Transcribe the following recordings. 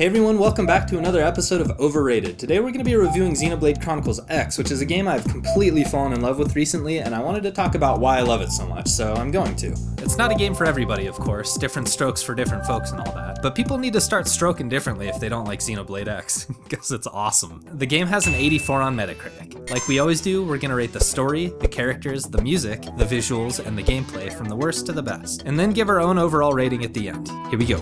Hey everyone, welcome back to another episode of Overrated. Today we're going to be reviewing Xenoblade Chronicles X, which is a game I've completely fallen in love with recently, and I wanted to talk about why I love it so much, so I'm going to. It's not a game for everybody, of course, different strokes for different folks and all that, but people need to start stroking differently if they don't like Xenoblade X, because it's awesome. The game has an 84 on Metacritic. Like we always do, we're going to rate the story, the characters, the music, the visuals, and the gameplay from the worst to the best, and then give our own overall rating at the end. Here we go.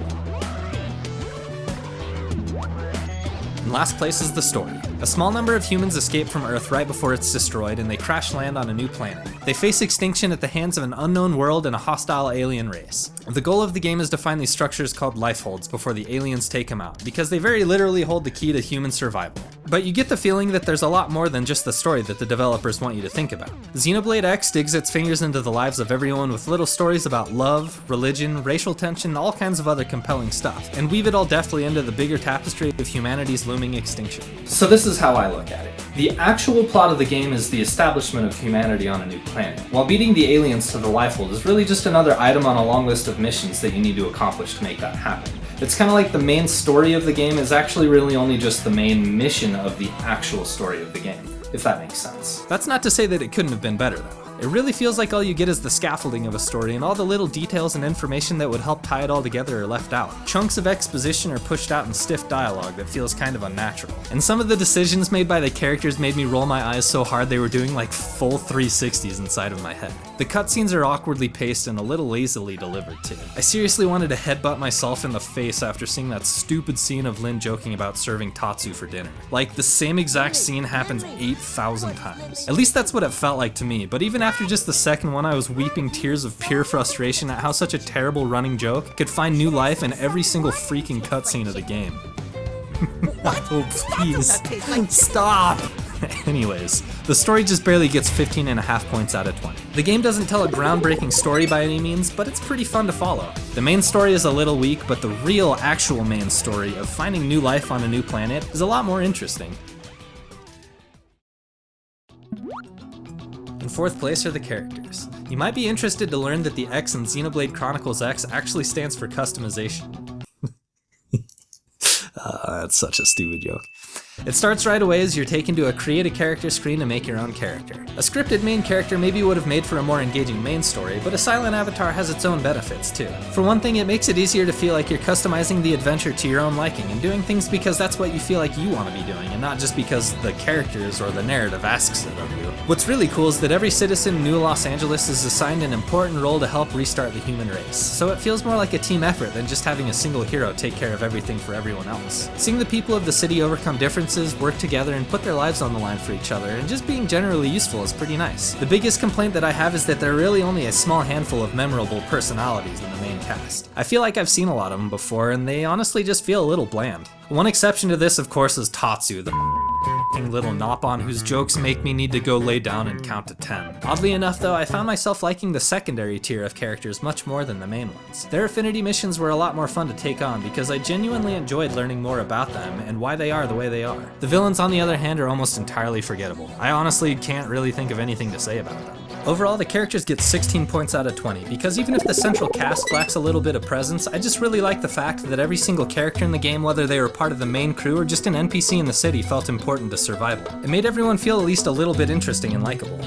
In last place is the story. A small number of humans escape from Earth right before it's destroyed, and they crash land on a new planet. They face extinction at the hands of an unknown world and a hostile alien race. The goal of the game is to find these structures called life holds before the aliens take them out, because they very literally hold the key to human survival. But you get the feeling that there's a lot more than just the story that the developers want you to think about. Xenoblade X digs its fingers into the lives of everyone with little stories about love, religion, racial tension, all kinds of other compelling stuff, and weave it all deftly into the bigger tapestry of humanity's looming extinction. So this is how I look at it. The actual plot of the game is the establishment of humanity on a new planet, while beating the aliens to the lifehold is really just another item on a long list of missions that you need to accomplish to make that happen. It's kind of like the main story of the game is actually really only just the main mission of the actual story of the game, if that makes sense. That's not to say that it couldn't have been better though. It really feels like all you get is the scaffolding of a story, and all the little details and information that would help tie it all together are left out. Chunks of exposition are pushed out in stiff dialogue that feels kind of unnatural. And some of the decisions made by the characters made me roll my eyes so hard they were doing like full 360s inside of my head. The cutscenes are awkwardly paced and a little lazily delivered too. I seriously wanted to headbutt myself in the face after seeing that stupid scene of Lin joking about serving Tatsu for dinner. Like, the same exact scene happens 8,000 times. At least that's what it felt like to me, but even after just the second one, I was weeping tears of pure frustration at how such a terrible running joke could find new life in every single freaking cutscene of the game. Oh, please. Stop! Anyways, the story just barely gets 15.5 points out of 20. The game doesn't tell a groundbreaking story by any means, but it's pretty fun to follow. The main story is a little weak, but the real, actual main story of finding new life on a new planet is a lot more interesting. In fourth place are the characters. You might be interested to learn that the X in Xenoblade Chronicles X actually stands for customization. That's such a stupid joke. It starts right away as you're taken to a create a character screen to make your own character. A scripted main character maybe would have made for a more engaging main story, but a silent avatar has its own benefits too. For one thing, it makes it easier to feel like you're customizing the adventure to your own liking and doing things because that's what you feel like you want to be doing, and not just because the characters or the narrative asks it of you. What's really cool is that every citizen in New Los Angeles is assigned an important role to help restart the human race, so it feels more like a team effort than just having a single hero take care of everything for everyone else. Seeing the people of the city overcome differences, work together, and put their lives on the line for each other, and just being generally useful is pretty nice. The biggest complaint that I have is that there are really only a small handful of memorable personalities in the main cast. I feel like I've seen a lot of them before, and they honestly just feel a little bland. One exception to this, of course, is Tatsu, the little nop-on whose jokes make me need to go lay down and count to 10. Oddly enough though, I found myself liking the secondary tier of characters much more than the main ones. Their affinity missions were a lot more fun to take on because I genuinely enjoyed learning more about them and why they are the way they are. The villains, on the other hand, are almost entirely forgettable. I honestly can't really think of anything to say about them. Overall, the characters get 16 points out of 20, because even if the central cast lacks a little bit of presence, I just really like the fact that every single character in the game, whether they were part of the main crew or just an NPC in the city, felt important to survival. It made everyone feel at least a little bit interesting and likable.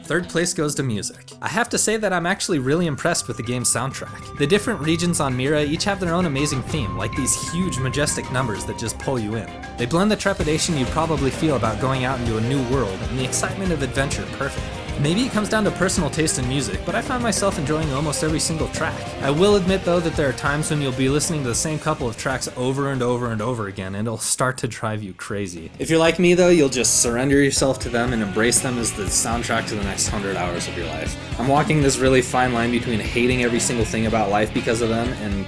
Third place goes to music. I have to say that I'm actually really impressed with the game's soundtrack. The different regions on Mira each have their own amazing theme, like these huge majestic numbers that just pull you in. They blend the trepidation you'd probably feel about going out into a new world and the excitement of adventure perfectly. Maybe it comes down to personal taste in music, but I found myself enjoying almost every single track. I will admit though that there are times when you'll be listening to the same couple of tracks over and over and over again, and it'll start to drive you crazy. If you're like me though, you'll just surrender yourself to them and embrace them as the soundtrack to the next 100 hours of your life. I'm walking this really fine line between hating every single thing about life because of them and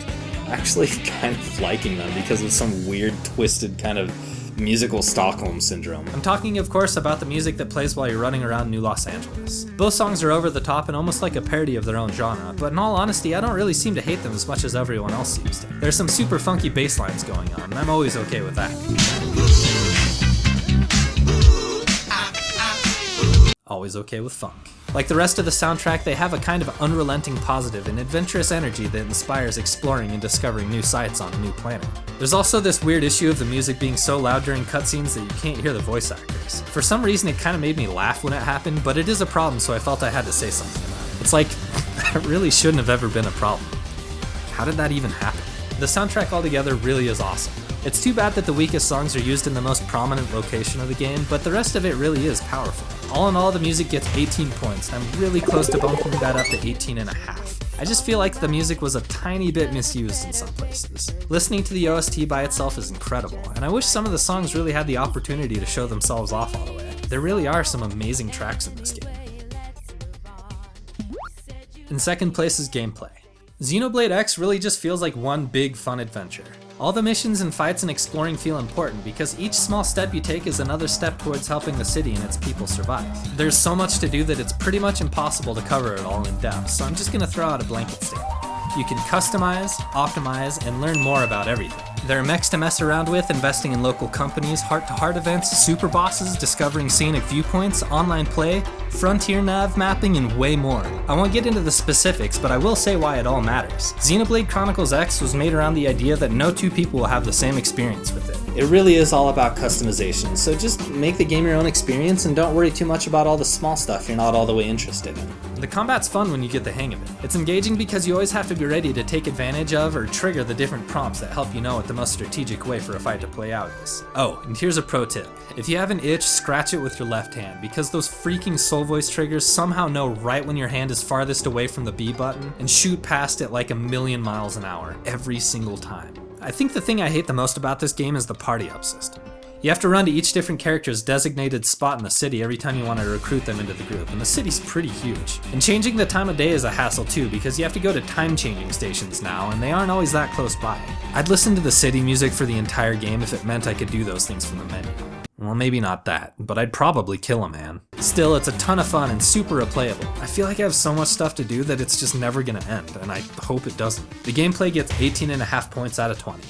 actually kind of liking them because of some weird, twisted kind of musical Stockholm syndrome. I'm talking, of course, about the music that plays while you're running around New Los Angeles. Both songs are over the top and almost like a parody of their own genre, but in all honesty, I don't really seem to hate them as much as everyone else seems to. There's some super funky bass lines going on, and I'm always okay with that. Always okay with funk. Like the rest of the soundtrack, they have a kind of unrelenting positive and adventurous energy that inspires exploring and discovering new sights on a new planet. There's also this weird issue of the music being so loud during cutscenes that you can't hear the voice actors. For some reason it kind of made me laugh when it happened, but it is a problem, so I felt I had to say something about it. It's like, that really shouldn't have ever been a problem. How did that even happen? The soundtrack altogether really is awesome. It's too bad that the weakest songs are used in the most prominent location of the game, but the rest of it really is powerful. All in all, the music gets 18 points, and I'm really close to bumping that up to 18.5. I just feel like the music was a tiny bit misused in some places. Listening to the OST by itself is incredible, and I wish some of the songs really had the opportunity to show themselves off all the way. There really are some amazing tracks in this game. In second place is gameplay. Xenoblade X really just feels like one big fun adventure. All the missions and fights and exploring feel important because each small step you take is another step towards helping the city and its people survive. There's so much to do that it's pretty much impossible to cover it all in depth, so I'm just gonna throw out a blanket statement. You can customize, optimize, and learn more about everything. There are mechs to mess around with, investing in local companies, heart-to-heart events, super bosses, discovering scenic viewpoints, online play, frontier nav mapping, and way more. I won't get into the specifics, but I will say why it all matters. Xenoblade Chronicles X was made around the idea that no two people will have the same experience with it. It really is all about customization, so just make the game your own experience and don't worry too much about all the small stuff you're not all the way interested in. The combat's fun when you get the hang of it. It's engaging because you always have to be ready to take advantage of or trigger the different prompts that help you know what the most strategic way for a fight to play out is. Oh, and here's a pro tip. If you have an itch, scratch it with your left hand, because those freaking soul voice triggers somehow know right when your hand is farthest away from the B button and shoot past it like a million miles an hour every single time. I think the thing I hate the most about this game is the party up system. You have to run to each different character's designated spot in the city every time you want to recruit them into the group, and the city's pretty huge. And changing the time of day is a hassle too, because you have to go to time-changing stations now, and they aren't always that close by. I'd listen to the city music for the entire game if it meant I could do those things from the menu. Well, maybe not that, but I'd probably kill a man. Still, it's a ton of fun and super replayable. I feel like I have so much stuff to do that it's just never gonna end, and I hope it doesn't. The gameplay gets 18.5 points out of 20.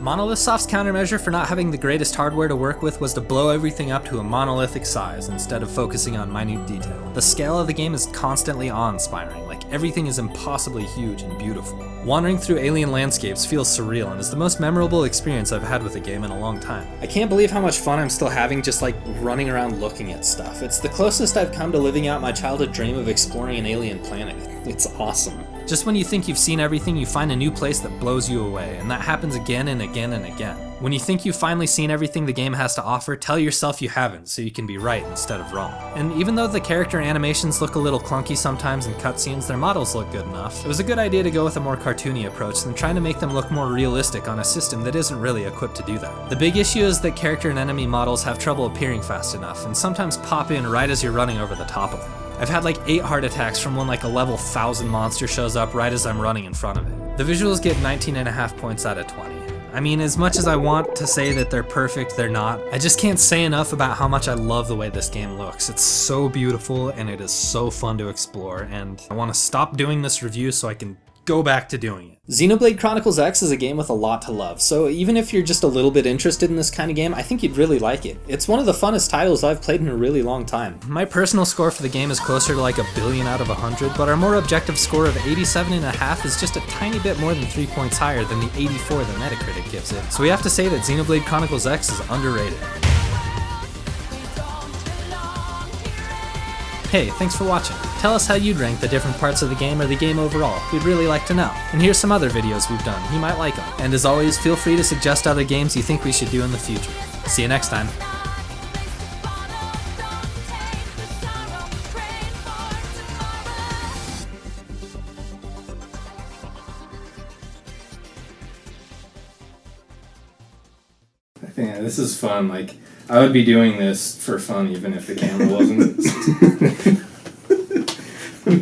Monolith Soft's countermeasure for not having the greatest hardware to work with was to blow everything up to a monolithic size instead of focusing on minute detail. The scale of the game is constantly awe-inspiring, like everything is impossibly huge and beautiful. Wandering through alien landscapes feels surreal and is the most memorable experience I've had with a game in a long time. I can't believe how much fun I'm still having just like running around looking at stuff. It's the closest I've come to living out my childhood dream of exploring an alien planet. It's awesome. Just when you think you've seen everything, you find a new place that blows you away, and that happens again and again and again. When you think you've finally seen everything the game has to offer, tell yourself you haven't, so you can be right instead of wrong. And even though the character animations look a little clunky sometimes in cutscenes, their models look good enough. It was a good idea to go with a more cartoony approach than trying to make them look more realistic on a system that isn't really equipped to do that. The big issue is that character and enemy models have trouble appearing fast enough, and sometimes pop in right as you're running over the top of them. I've had like 8 heart attacks from when like a level 1000 monster shows up right as I'm running in front of it. The visuals get 19.5 points out of 20. I mean, as much as I want to say that they're perfect, they're not. I just can't say enough about how much I love the way this game looks. It's so beautiful and it is so fun to explore, and I want to stop doing this review so I can go back to doing it. Xenoblade Chronicles X is a game with a lot to love, so even if you're just a little bit interested in this kind of game, I think you'd really like it. It's one of the funnest titles I've played in a really long time. My personal score for the game is closer to like a billion out of 100, but our more objective score of 87.5 is just a tiny bit more than 3 points higher than the 84 that Metacritic gives it. So we have to say that Xenoblade Chronicles X is underrated. Hey, thanks for watching. Tell us how you'd rank the different parts of the game or the game overall. We'd really like to know. And here's some other videos we've done. You might like them. And as always, feel free to suggest other games you think we should do in the future. See you next time. I think this is fun. Like, I would be doing this for fun even if the camera wasn't.